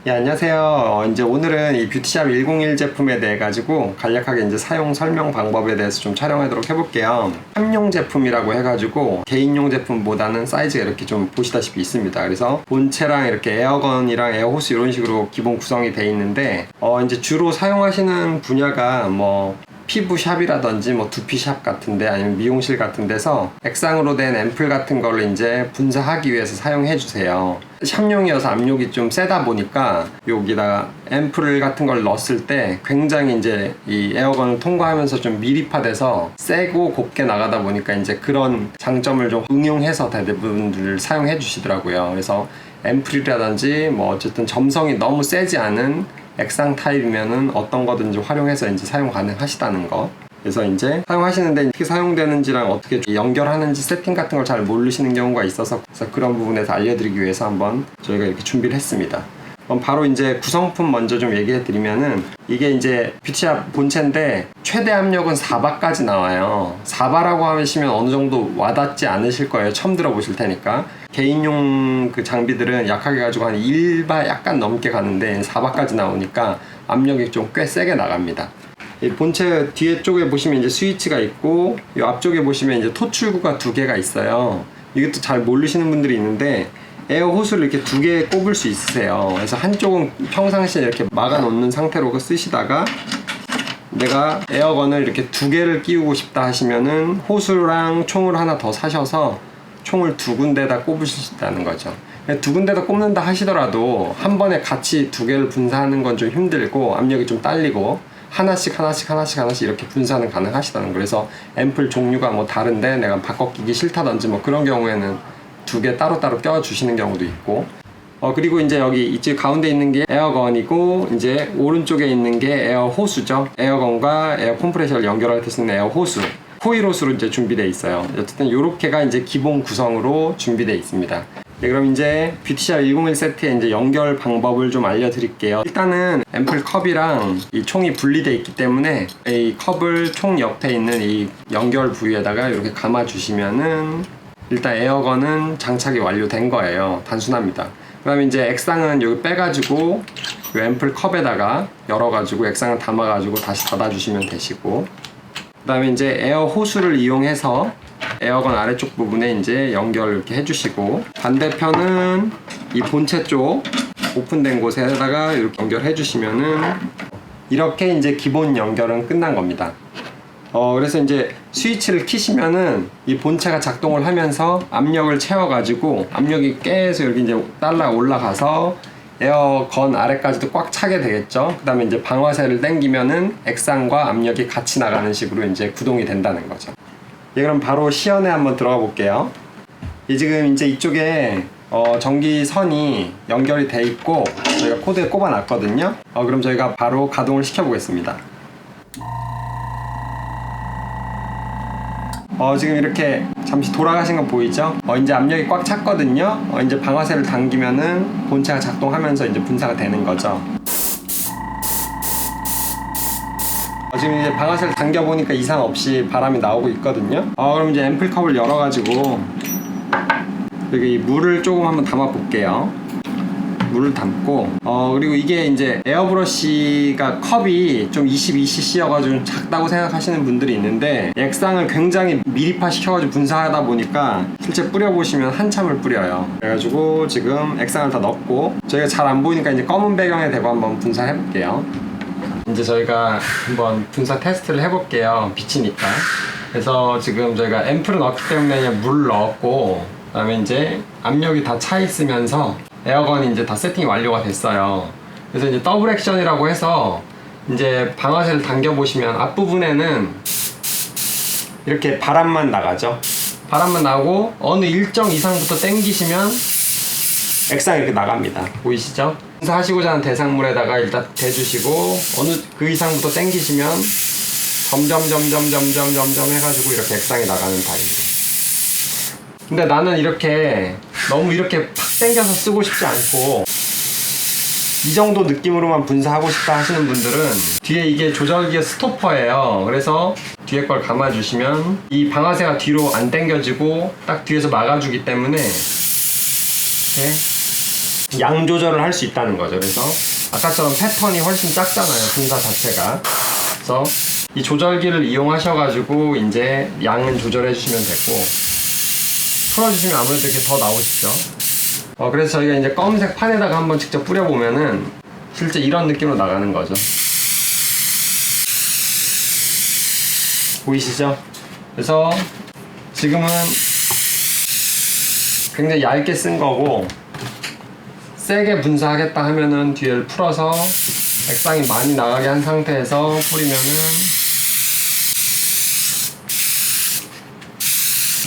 예, 안녕하세요. 이제 오늘은 이 뷰티샵 101 제품에 대해 가지고 간략하게 이제 사용 설명 방법에 대해서 좀 촬영하도록 해볼게요. 삼용 제품이라고 해가지고 개인용 제품보다는 사이즈가 이렇게 좀 보시다시피 있습니다. 그래서 본체랑 이렇게 에어건이랑 에어호스 이런 식으로 기본 구성이 돼 있는데 이제 주로 사용하시는 분야가 뭐 피부샵이라든지 뭐 두피샵 같은데 아니면 미용실 같은 데서 액상으로 된 앰플 같은 거를 이제 분사하기 위해서 사용해 주세요. 샵용이어서 압력이 좀 세다 보니까 여기다가 앰플 같은 걸 넣었을 때 굉장히 이제 이 에어건을 통과하면서 좀 밀입화돼서 세고 곱게 나가다 보니까 이제 그런 장점을 좀 응용해서 대부분들 사용해 주시더라고요. 그래서 앰플이라든지 뭐 어쨌든 점성이 너무 세지 않은 액상 타입이면은 어떤 거든지 활용해서 이제 사용 가능하시다는 거. 그래서 이제 사용하시는데 어떻게 사용되는지랑 어떻게 연결하는지 세팅 같은 걸 잘 모르시는 경우가 있어서 그래서 그런 부분에서 알려드리기 위해서 한번 저희가 이렇게 준비를 했습니다. 그럼 바로 이제 구성품 먼저 좀 얘기해 드리면은 이게 이제 뷰티샵 본체인데 최대 압력은 4바까지 나와요. 4바라고 하시면 어느 정도 와닿지 않으실 거예요. 처음 들어보실 테니까. 개인용 그 장비들은 약하게 가지고 한 1바 약간 넘게 가는데 4바까지 나오니까 압력이 좀 꽤 세게 나갑니다. 이 본체 뒤에 쪽에 보시면 이제 스위치가 있고 이 앞쪽에 보시면 이제 토출구가 2개가 있어요. 이것도 잘 모르시는 분들이 있는데 에어 호스를 이렇게 2개 꼽을 수 있으세요. 그래서 한쪽은 평상시에 이렇게 막아 놓는 상태로 쓰시다가 내가 에어건을 이렇게 2개를 끼우고 싶다 하시면은 호스랑 총을 하나 더 사셔서 총을 2군데다 꼽으실 수 있다는 거죠. 2군데다 꼽는다 하시더라도 한 번에 같이 2개를 분사하는 건 좀 힘들고 압력이 좀 딸리고 하나씩 이렇게 분사는 가능하시다는 거예요. 그래서 앰플 종류가 뭐 다른데 내가 바꿔 끼기 싫다든지 뭐 그런 경우에는 2개 따로따로 껴주시는 경우도 있고 그리고 이제 여기 이쪽 가운데 있는 게 에어건이고 이제 오른쪽에 있는 게 에어 호수죠. 에어건과 에어 컴프레셔를 연결할 때 쓰는 에어 호수 코일 호스로 이제 준비되어 있어요. 어쨌든 요렇게가 이제 기본 구성으로 준비되어 있습니다. 네, 그럼 이제 뷰티샵 101 세트의 이제 연결 방법을 좀 알려드릴게요. 일단은 앰플 컵이랑 이 총이 분리되어 있기 때문에 이 컵을 총 옆에 있는 이 연결 부위에다가 이렇게 감아 주시면은 일단 에어건은 장착이 완료된 거예요. 단순합니다. 그 다음에 이제 액상은 여기 빼가지고 이 앰플 컵에다가 열어가지고 액상을 담아가지고 다시 닫아주시면 되시고 그 다음에 이제 에어 호수를 이용해서 에어건 아래쪽 부분에 이제 연결 이렇게 해주시고 반대편은 이 본체 쪽 오픈된 곳에다가 이렇게 연결해 주시면은 이렇게 이제 기본 연결은 끝난 겁니다. 그래서 이제 스위치를 키시면은 이 본체가 작동을 하면서 압력을 채워가지고 압력이 계속 이렇게 이제 올라가서 에어건 아래까지도 꽉 차게 되겠죠. 그 다음에 이제 방아쇠를 당기면은 액상과 압력이 같이 나가는 식으로 이제 구동이 된다는 거죠. 예, 그럼 바로 시연에 한번 들어가 볼게요. 지금 이제 이쪽에 전기선이 연결이 돼 있고 저희가 코드에 꼽아 놨거든요. 그럼 저희가 바로 가동을 시켜 보겠습니다. 지금 이렇게 잠시 돌아가신 거 보이죠? 이제 압력이 꽉 찼거든요. 이제 방아쇠를 당기면은 본체가 작동하면서 이제 분사가 되는 거죠. 지금 이제 방아쇠를 당겨보니까 이상 없이 바람이 나오고 있거든요. 그럼 이제 앰플컵을 열어가지고 여기 물을 조금 한번 담아 볼게요. 물을 담고 그리고 이게 이제 에어브러쉬가 컵이 좀 22cc여가지고 좀 작다고 생각하시는 분들이 있는데 액상을 굉장히 밀입화 시켜가지고 분사하다 보니까 실제 뿌려보시면 한참을 뿌려요. 그래가지고 지금 액상을 다 넣고 저희가 잘 안 보이니까 이제 검은 배경에 대고 한번 분사해 볼게요. 이제 저희가 한번 분사 테스트를 해볼게요. 비치니까. 그래서 지금 저희가 앰플을 넣었기 때문에 그냥 물을 넣었고 그 다음에 이제 압력이 다 차 있으면서 에어건이 이제 다 세팅이 완료가 됐어요. 그래서 이제 더블 액션이라고 해서 이제 방아쇠를 당겨보시면 앞부분에는 이렇게 바람만 나가죠. 바람만 나오고 어느 일정 이상부터 당기시면 액상이 이렇게 나갑니다. 보이시죠? 분사하시고자 하는 대상물에다가 일단 대주시고 어느 그 이상부터 당기시면 점점 해가지고 이렇게 액상이 나가는 타입이에요. 근데 나는 이렇게 너무 이렇게 팍 당겨서 쓰고 싶지 않고 이 정도 느낌으로만 분사하고 싶다 하시는 분들은 뒤에 이게 조절기의 스토퍼예요. 그래서 뒤에 걸 감아주시면 이 방아쇠가 뒤로 안 당겨지고 딱 뒤에서 막아주기 때문에 이렇게 양 조절을 할 수 있다는 거죠. 그래서 아까처럼 패턴이 훨씬 작잖아요, 분사 자체가. 그래서 이 조절기를 이용하셔가지고 이제 양은 조절해 주시면 되고, 풀어주시면 아무래도 이렇게 더 나오시죠. 그래서 저희가 이제 검은색 판에다가 한번 직접 뿌려보면은 실제 이런 느낌으로 나가는 거죠. 보이시죠? 그래서 지금은 굉장히 얇게 쓴 거고, 세게 분사하겠다 하면은 뒤를 풀어서 액상이 많이 나가게 한 상태에서 뿌리면은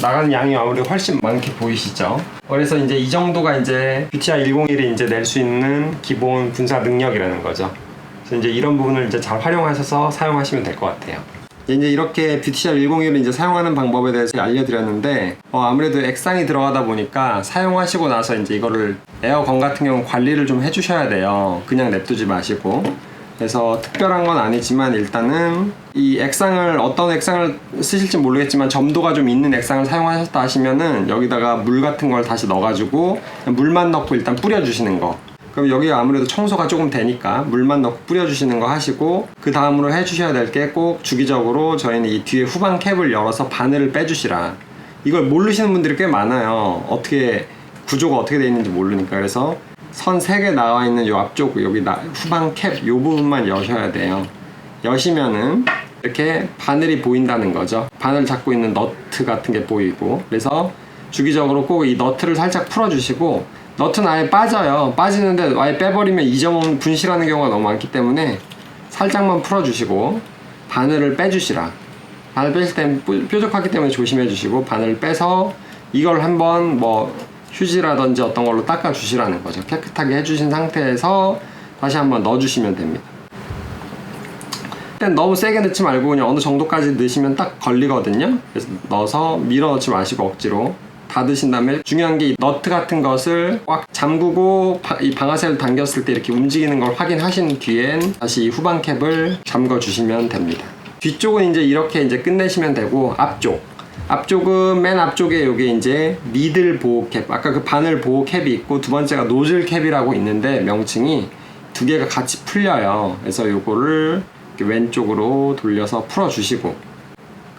나가는 양이 아무래도 훨씬 많게 보이시죠? 그래서 이제 이 정도가 이제 뷰티아 101이 이제 낼 수 있는 기본 분사 능력이라는 거죠. 그래서 이제 이런 부분을 이제 잘 활용하셔서 사용하시면 될 것 같아요. 이제 이렇게 뷰티샵 101을 이제 사용하는 방법에 대해서 알려드렸는데, 아무래도 액상이 들어가다 보니까 사용하시고 나서 이제 이거를 에어건 같은 경우 관리를 좀 해주셔야 돼요. 그냥 냅두지 마시고. 그래서 특별한 건 아니지만 일단은 이 액상을, 어떤 액상을 쓰실지 모르겠지만 점도가 좀 있는 액상을 사용하셨다 하시면은 여기다가 물 같은 걸 다시 넣어가지고 물만 넣고 일단 뿌려주시는 거. 그럼 여기가 아무래도 청소가 조금 되니까 물만 넣고 뿌려주시는 거 하시고, 그 다음으로 해주셔야 될 게 꼭 주기적으로 저희는 이 뒤에 후방 캡을 열어서 바늘을 빼주시라. 이걸 모르시는 분들이 꽤 많아요. 어떻게 구조가 어떻게 되어 있는지 모르니까. 그래서 선 3개 나와 있는 요 앞쪽 여기 후방 캡 요 부분만 여셔야 돼요. 여시면은 이렇게 바늘이 보인다는 거죠. 바늘 잡고 있는 너트 같은 게 보이고, 그래서 주기적으로 꼭 이 너트를 살짝 풀어주시고, 너트는 아예 빠져요. 빠지는데 아예 빼버리면 이 점은 분실하는 경우가 너무 많기 때문에 살짝만 풀어주시고 바늘을 빼주시라. 바늘 빼실 때는 뾰족하기 때문에 조심해 주시고 바늘을 빼서 이걸 한번 뭐 휴지라든지 어떤 걸로 닦아 주시라는 거죠. 깨끗하게 해주신 상태에서 다시 한번 넣어주시면 됩니다. 일단 너무 세게 넣지 말고 그냥 어느 정도까지 넣으시면 딱 걸리거든요. 그래서 넣어서 밀어 넣지 마시고 억지로 닫으신 다음에, 중요한 게 이 너트 같은 것을 꽉 잠그고 이 방아쇠를 당겼을 때 이렇게 움직이는 걸 확인하신 뒤엔 다시 이 후방 캡을 잠궈 주시면 됩니다. 뒤쪽은 이제 이렇게 이제 끝내시면 되고, 앞쪽은 맨 앞쪽에 요게 이제 니들 보호 캡, 아까 그 바늘 보호 캡이 있고, 두 번째가 노즐 캡이라고 있는데 명칭이 두 개가 같이 풀려요. 그래서 요거를 이렇게 왼쪽으로 돌려서 풀어 주시고,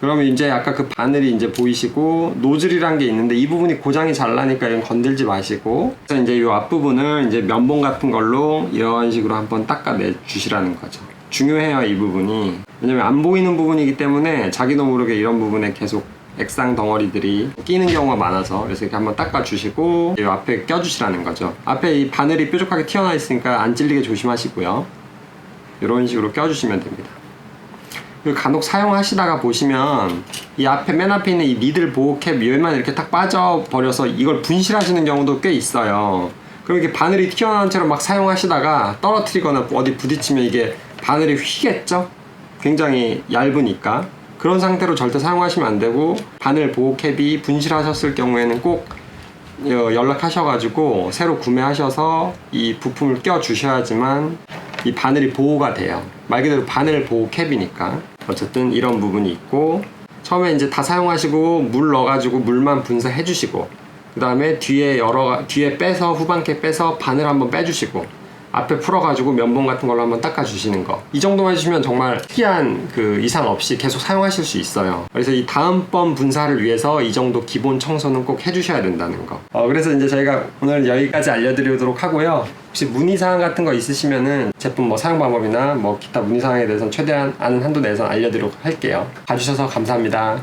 그러면 이제 아까 그 바늘이 이제 보이시고, 노즐이란 게 있는데 이 부분이 고장이 잘 나니까 이건 건들지 마시고, 그래서 이제 이 앞부분을 이제 면봉 같은 걸로 이런 식으로 한번 닦아내 주시라는 거죠. 중요해요, 이 부분이. 왜냐면 안 보이는 부분이기 때문에 자기도 모르게 이런 부분에 계속 액상 덩어리들이 끼는 경우가 많아서, 그래서 이렇게 한번 닦아 주시고 이 앞에 껴 주시라는 거죠. 앞에 이 바늘이 뾰족하게 튀어나와 있으니까 안 찔리게 조심하시고요. 이런 식으로 껴 주시면 됩니다. 그리고 간혹 사용하시다가 보시면 이 앞에 맨 앞에 있는 이 니들 보호 캡 위에만 이렇게 딱 빠져버려서 이걸 분실하시는 경우도 꽤 있어요. 그럼 이렇게 바늘이 튀어나온 채로 막 사용하시다가 떨어뜨리거나 어디 부딪히면 이게 바늘이 휘겠죠? 굉장히 얇으니까. 그런 상태로 절대 사용하시면 안 되고, 바늘 보호 캡이 분실하셨을 경우에는 꼭 연락하셔가지고 새로 구매하셔서 이 부품을 껴 주셔야지만 이 바늘이 보호가 돼요. 말 그대로 바늘 보호 캡이니까. 어쨌든 이런 부분이 있고, 처음에 이제 다 사용하시고 물 넣어가지고 물만 분사해 주시고, 그 다음에 뒤에 빼서 후방 캡 빼서 바늘 한번 빼주시고, 앞에 풀어가지고 면봉 같은 걸로 한번 닦아주시는 거, 이 정도만 해주시면 정말 특이한 그 이상 없이 계속 사용하실 수 있어요. 그래서 이 다음번 분사를 위해서 이 정도 기본 청소는 꼭 해주셔야 된다는 거. 그래서 이제 저희가 오늘 여기까지 알려드리도록 하고요. 혹시 문의사항 같은 거 있으시면은 제품 뭐 사용 방법이나 뭐 기타 문의사항에 대해서는 최대한 아는 한도 내에서 알려드리도록 할게요. 봐주셔서 감사합니다.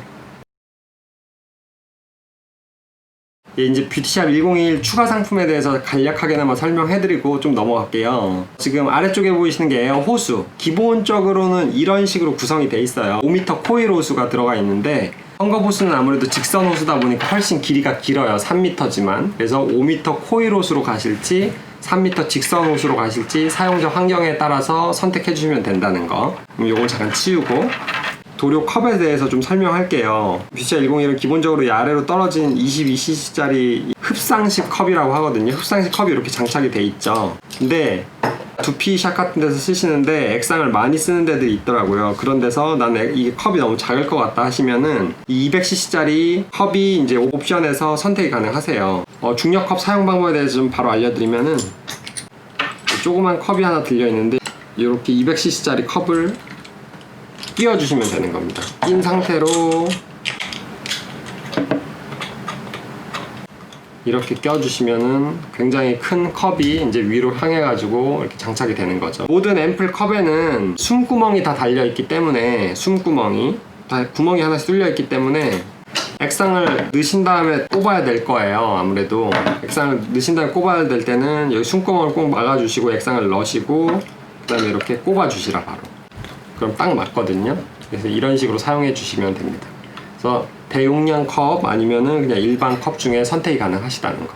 이제 뷰티샵 101 추가 상품에 대해서 간략하게나마 설명해드리고 좀 넘어갈게요. 지금 아래쪽에 보이시는 게 에어 호수, 기본적으로는 이런 식으로 구성이 돼 있어요. 5m 코일 호수가 들어가 있는데, 헝겊 호수는 아무래도 직선 호수다 보니까 훨씬 길이가 길어요. 3m지만. 그래서 5m 코일 호수로 가실지 3m 직선 호수로 가실지 사용자 환경에 따라서 선택해 주시면 된다는 거. 그럼 요걸 잠깐 치우고 도료 컵에 대해서 좀 설명할게요. 뷰티샵 101은 기본적으로 이 아래로 떨어진 22cc짜리 흡상식 컵이라고 하거든요. 흡상식 컵이 이렇게 장착이 돼 있죠. 근데 두피샵 같은 데서 쓰시는데 액상을 많이 쓰는 데들이 있더라고요. 그런 데서 나는 이게 컵이 너무 작을 것 같다 하시면은 이 200cc짜리 컵이 이제 옵션에서 선택이 가능하세요. 중력컵 사용 방법에 대해서 좀 바로 알려드리면은 조그만 컵이 하나 들려있는데 이렇게 200cc짜리 컵을 끼워주시면 되는 겁니다. 낀 상태로 이렇게 껴주시면은 굉장히 큰 컵이 이제 위로 향해가지고 이렇게 장착이 되는 거죠. 모든 앰플 컵에는 숨구멍이 다 달려있기 때문에 숨구멍이 다 구멍이 하나씩 뚫려있기 때문에 액상을 넣으신 다음에 꼽아야 될 거예요. 아무래도 액상을 넣으신 다음에 꼽아야 될 때는 여기 숨구멍을 꼭 막아주시고 액상을 넣으시고 그 다음에 이렇게 꼽아주시라 바로. 그럼 딱 맞거든요. 그래서 이런 식으로 사용해 주시면 됩니다. 그래서 대용량 컵 아니면은 그냥 일반 컵 중에 선택이 가능하시다는 거.